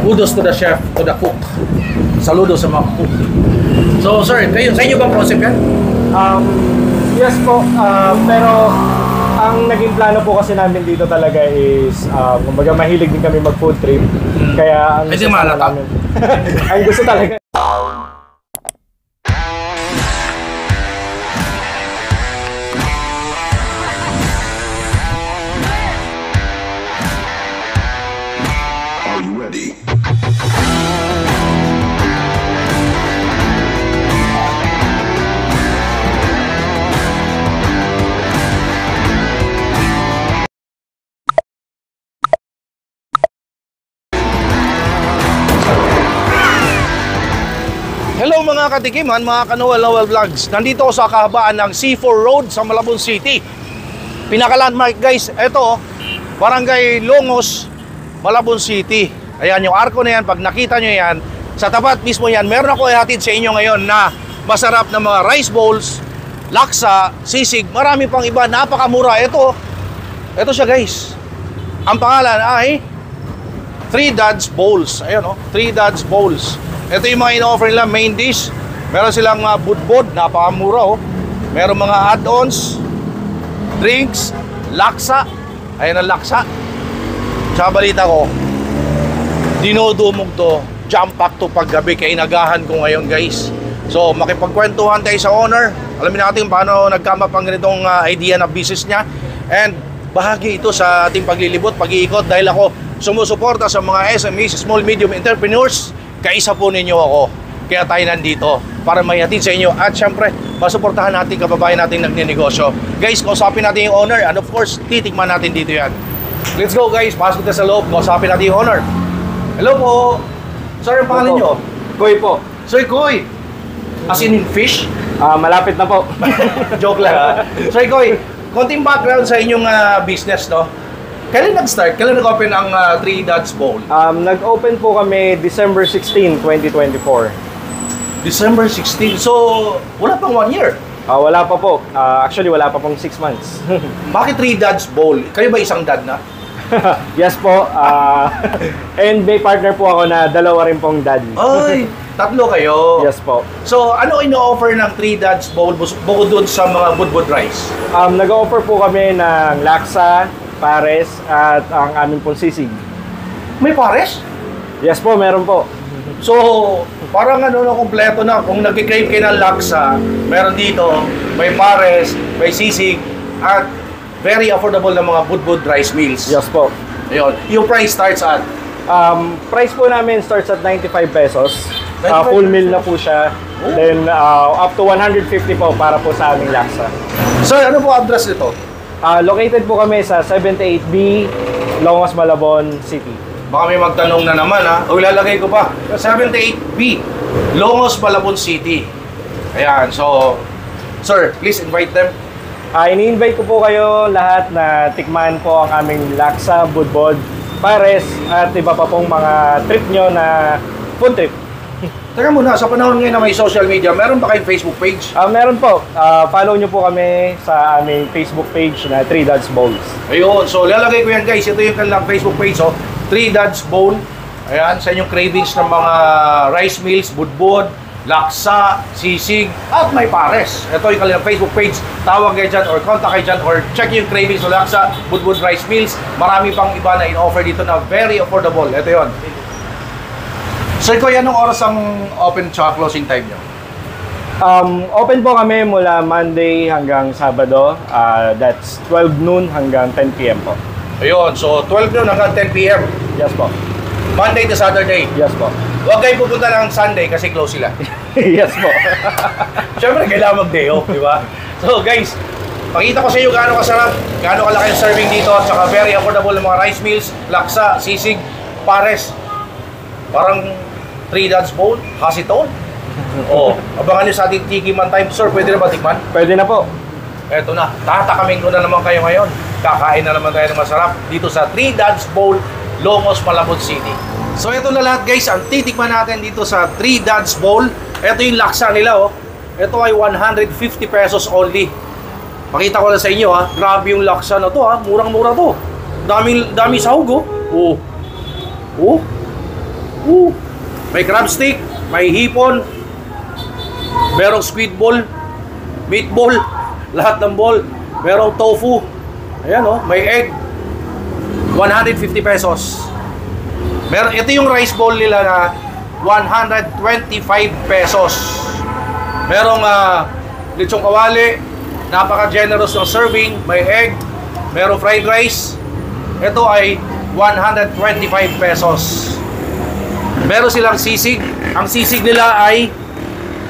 kudos to the chef, to the cook. Saludo sa mga cook. So sir, kayo, sa inyo bang concept yan? Yes po, pero ang naging plano po kasi namin dito talaga is kumbaga mahilig din kami mag food trip. Kaya ang gusto namin ang gusto talaga Hello mga katikiman, mga Kanowal Vlogs. Nandito ako sa kahabaan ng C4 Road sa Malabon City. Pinaka-landmark guys, ito Barangay Longos, Malabon City. Ayan yung arko na yan, pag nakita nyo yan, sa tapat mismo yan, meron ako ihatid sa inyo ngayon na masarap na mga rice bowls, laksa, sisig, marami pang iba, napakamura. Ito siya guys. Ang pangalan ay 3 Dads Bowls. Ayan o, 3 Dads Bowls. Ito yung mga in-offer nila, main dish. Meron silang budbod, napakamura oh. Meron mga add-ons, drinks, laksa. Ayan ang laksa. Sa balita ko, dinodumog to, jump pack to paggabi, kainagahan ko ngayon guys. So makipagkwentuhan tayo sa owner. Alamin natin paano nagkama pang ganitong idea na business niya. And bahagi ito sa ating paglilibot, pag-iikot dahil ako sumusuporta sa mga SMEs, small medium entrepreneurs. Kaisa po ninyo ako. Kaya tayo nandito para maihatid sa inyo at syempre masuportahan natin kababayan natin nagnenegosyo. Guys, kausapin natin yung owner and of course titikman natin dito yan. Let's go guys, pasok tayo sa loob, kausapin natin yung owner. Hello po. Sir, ang pangalan nyo? Koy po. Sir Koy. As in fish? Malapit na po. Joke lang ha. Sir Koy, konting background sa inyong business, no? Kailan nag-start? Kailan nag-open ang 3 Dads Bowl? Nag-open po kami December 16, 2024. December 16? So, wala pang 1 year? Wala pa po. Actually, wala pa pong 6 months. Bakit 3 Dads Bowl? Kayo ba isang dad na? Yes po. And may partner po ako na dalawa rin pong dad. Ay, tatlo kayo? Yes po. So, ano ino-offer ng 3 Dads Bowl bukod doon sa mga budbud rice? Nag-offer po kami ng laksa, pares, at ang aming pong sisig. May pares? Yes po, meron po. So, parang ano na kompleto na. Kung nag-crave kayo ng laksa, meron dito, may pares, may sisig, at very affordable na mga budbud rice meals. Yes po. Ayun. Yung price starts at? Price po namin starts at 95 pesos. 95 Full meal na po siya. Oh. Then, up to 150 po para po sa aming laksa. Sir, ano po address nito? Located po kami sa 78B, Longos, Malabon City. Baka may magtanong na naman ha. O ilalagay ko pa. 78B, Longos, Malabon City. Ayan, so sir, please invite them. Ini-invite ko po kayo lahat na tikman po ang aming laksa, budbod, pares, at iba pa pong mga trip nyo na food trip. Teka muna, sa panahon ngayon na may social media, meron ba kayong Facebook page? Meron po. Follow nyo po kami sa aming Facebook page na 3 Dads Bowls. Ayun, so lalagay ko yan guys. Ito yung kanilang Facebook page, oh. 3 Dads Bowl. Ayan, sa inyong cravings ng mga rice meals, budbod, laksa, sisig, at may pares. Ito yung kanilang Facebook page. Tawag kayo dyan or contact kayo dyan or check yung cravings ng laksa, budbod, rice meals. Marami pang iba na in-offer dito na very affordable. Ito yun. Sir Koy, anong oras ang open tsaka closing time nyo? Open po kami mula Monday hanggang Sabado. That's 12 noon hanggang 10 PM po. Ayun, so 12 noon hanggang 10 PM. Yes po. Monday to Saturday. Yes po. Huwag kayo pupunta ng Sunday kasi close sila. Yes po. Siyempre, kailangan mag-day off, di ba? So guys, pakita ko sa iyo gaano kasarap, gaano kalaki ang serving dito, at saka very affordable ng mga rice meals, laksa, sisig, pares. Parang 3 Dads Bowl, Hasiton. Oh, abangan nyo sa ating Tikiman Time. Sir, pwede na ba tikman? Pwede na po. Eto na, tatakamin ko na naman kayo ngayon. Kakain na naman tayo ng masarap dito sa 3 Dads Bowl, Longos, Malabon City. So ito na lahat guys, ang titikman natin dito sa 3 Dads Bowl. Ito yung laksa nila oh. Ito ay 150 pesos only. Pakita ko na sa inyo ha. Grabe yung laksa na to ha. Murang-mura to. Dami sahog oh. Oh. Oh. May crab stick, may hipon, merong squid ball, meatball, lahat ng ball. Merong tofu. Ayan oh, may egg. 150 pesos. Ito yung rice bowl nila na 125 pesos. Merong lechong kawali, napaka-generous ng serving, may egg, merong fried rice. Ito ay 125 pesos. Meron silang sisig. Ang sisig nila ay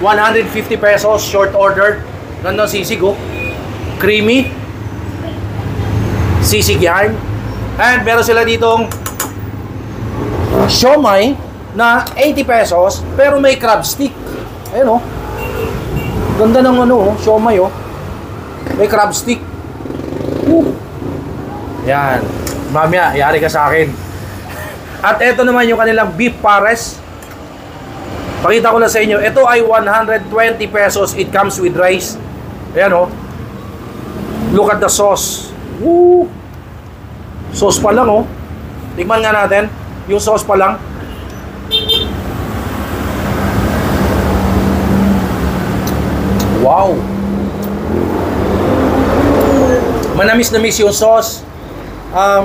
150 pesos, short order. Ganda ng sisig oh. Creamy. Sisig yan. And meron sila ditong siomai na 80 pesos pero may crab stick. Ayun oh. Ganda ng ano oh, siomai oh. May crab stick. Yan. Mamaya, yari ka sa akin. At ito naman yung kanilang beef pares. Pakita ko na sa inyo. Ito ay 120 pesos. It comes with rice. Ayan oh. Look at the sauce. Woo! Sauce pa lang oh. Tikman nga natin. Yung sauce pa lang. Wow! Manamis-namis yung sauce.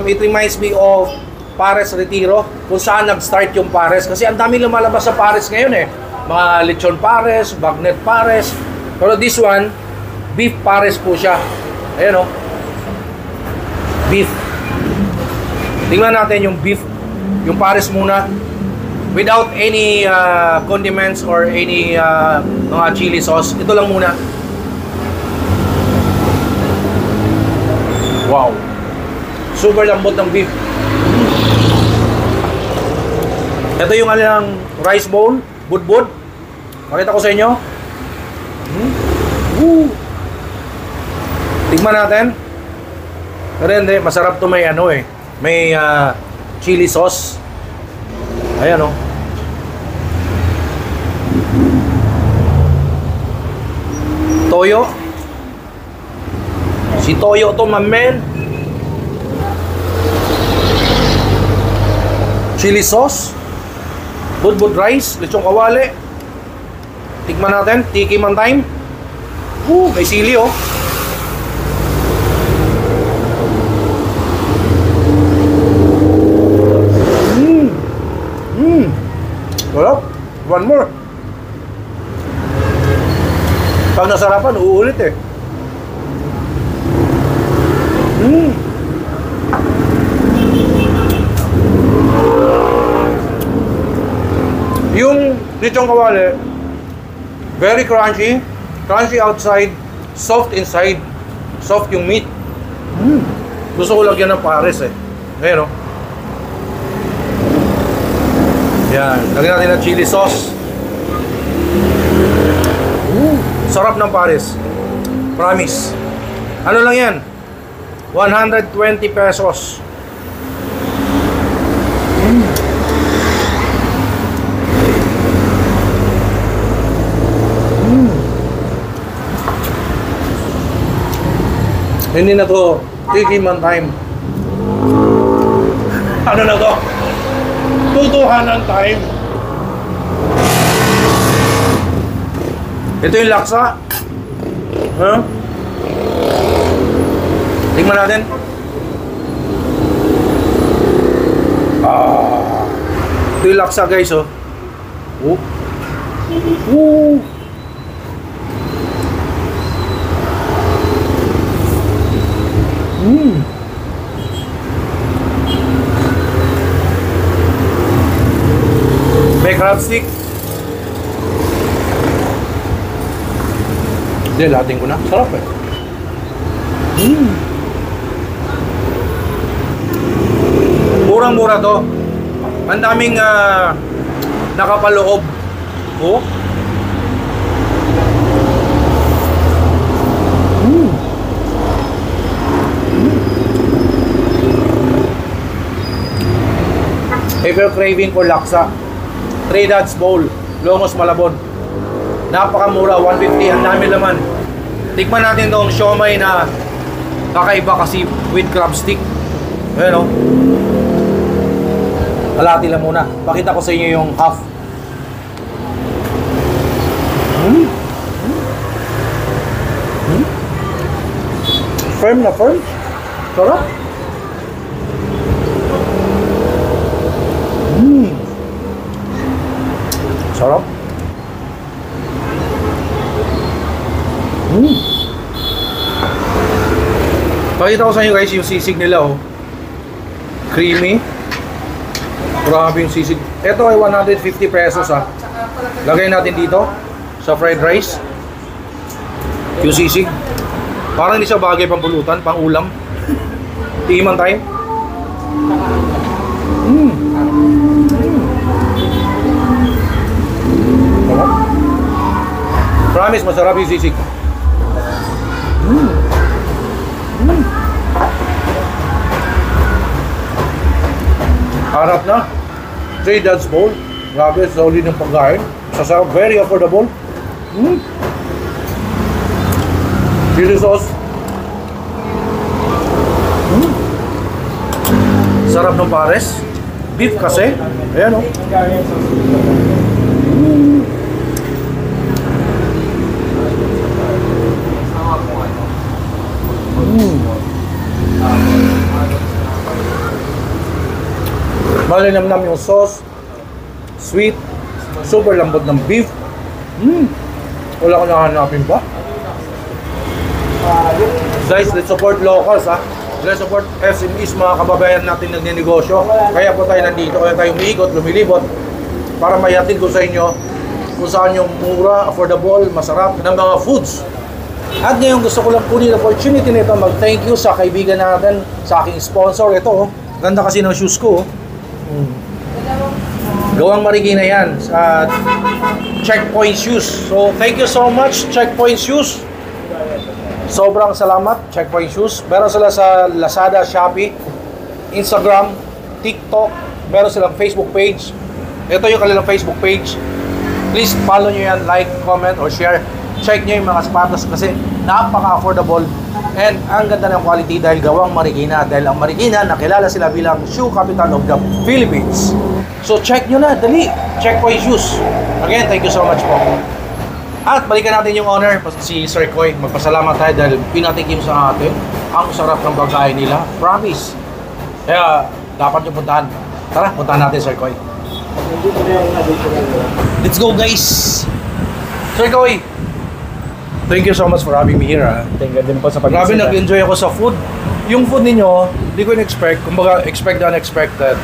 It reminds me of Pares Retiro, kung saan nag-start yung Pares. Kasi ang dami lumalabas sa Pares ngayon eh. Mga lechon Pares, bagnet Pares. Pero this one, beef Pares po siya. Ayan o. Beef. Tingnan natin yung beef. Yung Pares muna. Without any condiments or any mga chili sauce. Ito lang muna. Wow. Super lambot ng beef. Ito yung alang rice bowl, budbud. Pakita ko sa inyo. Tignan natin. Pero hindi, masarap to may ano eh. May chili sauce. Ayan oh. Toyo. Si Toyo to, my man. Chili sauce. Budbud rice, lechong kawali. Tikman natin, tiki man time. May sili oh. Well, one more. Pag nasarapan, uulit eh. Yung lechong kawali, very crunchy. Crunchy outside, soft inside. Soft yung meat. Gusto ko lagyan ng pares eh. Ayan o. Yan. Lagyan natin ng chili sauce. Sarap ng pares. Promise. Ano lang yan? 120 pesos. Hindi na to tiki man time. Ano na to? Tutuhanan time. Ito yung laksa. Huh? Tingnan natin. Ito yung laksa guys oh. May crab stick. Hindi, lahatin ko na. Sarap eh. Murang-mura to. Ang daming nakapaloob. Oh. If you're craving for laksa, Trinidad's Bowl, Longos Malabon. Napakamura, 150, ang dami laman. Tikman natin tong siomai na kakaiba kasi with crab stick. Ayan o. Kalahati lang muna. Pakita ko sa inyo yung half. Firm na firm. Sarap. Sarap. Pakita ko sa inyo guys yung sisig nila oh. Creamy. Grabe yung sisig. Ito ay 150 pesos ah. Lagay natin dito sa fried rice. Yung sisig. Parang hindi siya bagay pang pulutan, pang ulam. Timan tayo. Promise, masarap yung sisig. Harap na. 3 Dads bowl. Grabe, solid ng pagkain. Sasarap, very affordable. Chili sauce. Sarap ng pares. Beef kasi. Ayan o. Malinamnam yung sauce. Sweet. Super lambot ng beef. Wala ko nahanapin pa. Guys, let's support locals ha. Let's support SMEs, mga kababayan natin nagnenegosyo. Kaya po tayo nandito, kaya tayo umiikot, lumilibot para mayatid ko sa inyo kung saan yung mura, affordable, masarap ng mga foods. At ngayon gusto ko lang kunin opportunity nito mag-thank you sa kaibigan natin, sa aking sponsor. Ito, ganda kasi ng shoes ko. Gawang Marikina yan sa Checkpoint Shoes. So, thank you so much, Checkpoint Shoes. Sobrang salamat, Checkpoint Shoes. Meron sila sa Lazada, Shopee, Instagram, TikTok. Meron silang Facebook page. Ito yung kanilang Facebook page. Please follow nyo yan, like, comment, or share. Check nyo yung mga sapatos kasi napaka-affordable. And ang ganda ng quality dahil gawang Marikina. Dahil ang Marikina, nakilala sila bilang shoe capital of the Philippines. So check nyo na, dali. Checkpoint Shoes. Again, thank you so much po. At balikan natin yung owner, si Sir Koy. Magpasalamat tayo dahil pinatikim sa atin ang sarap ng pagkain nila. Promise. Kaya dapat nyo puntahan. Tara, puntahan natin Sir Koy. Let's go guys! Sir Koy, thank you so much for having me here. Thank you din po sa Grabe, pag-isita. nag-enjoy ako sa food. Yung food ninyo, hindi ko in-expect. Kumbaga, expect the unexpected.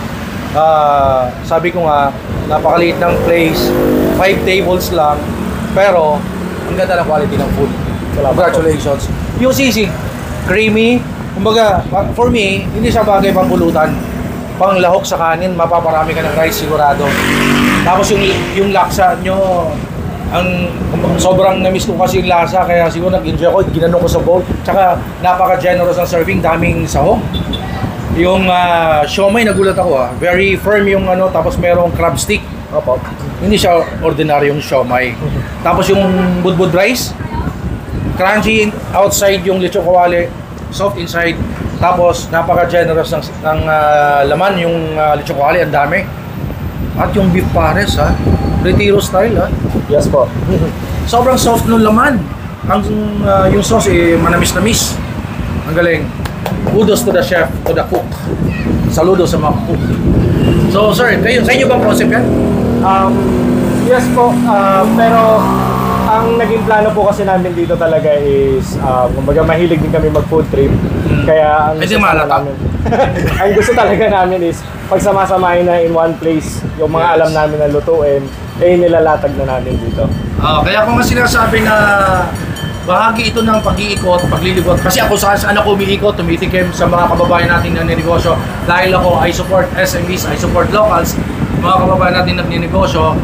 Sabi ko nga, napakaliit ng place. 5 tables lang. Pero, ang ganda ng quality ng food. Congratulations. Yung sisig, creamy. Kumbaga, for me, hindi siya bagay pang pulutan. Pang lahok sa kanin, mapaparami ka ng rice sigurado. Tapos yung laksa nyo, sobrang na-miss ko kasi yung lasa, kaya siguro nag-enjoy ako, ginanong ko sa bowl. Tsaka napaka-generous ang serving, daming sahog. Yung siomay, nagulat ako very firm yung tapos merong crab stick. Opo. Hindi siya ordinaryong siomay. Tapos yung budbud rice, crunchy outside yung lechon kawali, soft inside. Tapos napaka-generous ng laman yung lechon kawali, ang dami. At yung beef pares retiro style Yes po. Sobrang soft ng laman. Yung sauce manamis-namis. Ang galing. Kudos to the chef, to the cook. Saludo sa mga cook. So sir, kayo, sa inyo bang concept yan? Yes po, pero ang naging plano po kasi namin dito talaga is kumbaga mahilig din kami mag-food trip. Kaya ang gusto namin, ang gusto talaga namin is pagsama-samahin na in one place yung mga alam namin na lutuin, nilalatag na namin dito. Kaya ko nga sinasabi na bahagi ito ng pag-iikot, paglilibot. Kasi ako saan ako umiikot, tumitikim sa mga kababayan natin na ninegosyo. Dahil ako, I support SMEs, I support locals, mga kababayan natin na ninegosyo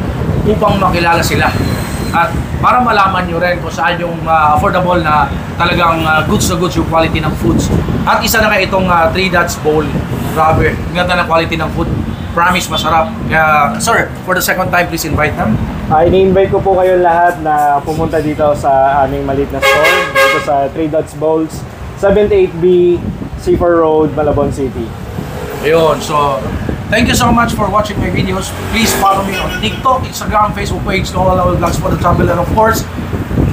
upang makilala sila. At para malaman nyo rin kung saan yung affordable na talagang goods na goods yung quality ng foods. At isa na kayo itong 3 Dads bowl. Grabe, ganda ng quality ng food. Promise, masarap. Kaya, sir, for the second time, please invite them. Ini-invite ko po kayo lahat na pumunta dito sa aming maliit na store, dito sa 3 Dads Bowls, 78B, C4 Road, Malabon City. Ayun, so Thank you so much for watching my videos. Please follow me on TikTok, Instagram, Facebook page, Noel Lawal Vlogs for the travel, and of course,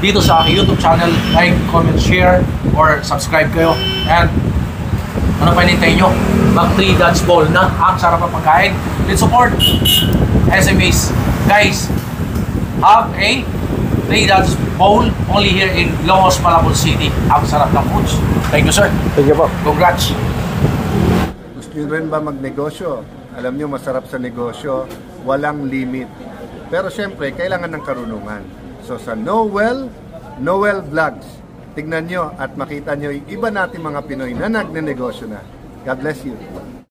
dito sa aking YouTube channel. Like, comment, share, or subscribe kayo. And ano pa hinintay nyo? Mag 3 Dodge Bowl na. Ang sarap ng pagkain. Let's support SMEs. Guys, have a 3 Dodge Bowl only here in Longos, Malabon City. Ang sarap ng foods. Thank you, sir. Thank you po. Congrats. Gusto nyo rin ba magnegosyo? Alam nyo, masarap sa negosyo, walang limit. Pero syempre, kailangan ng karunungan. So sa Noel Vlogs, tignan nyo at makita nyo yung iba natin mga Pinoy na nagnenegosyo na. God bless you.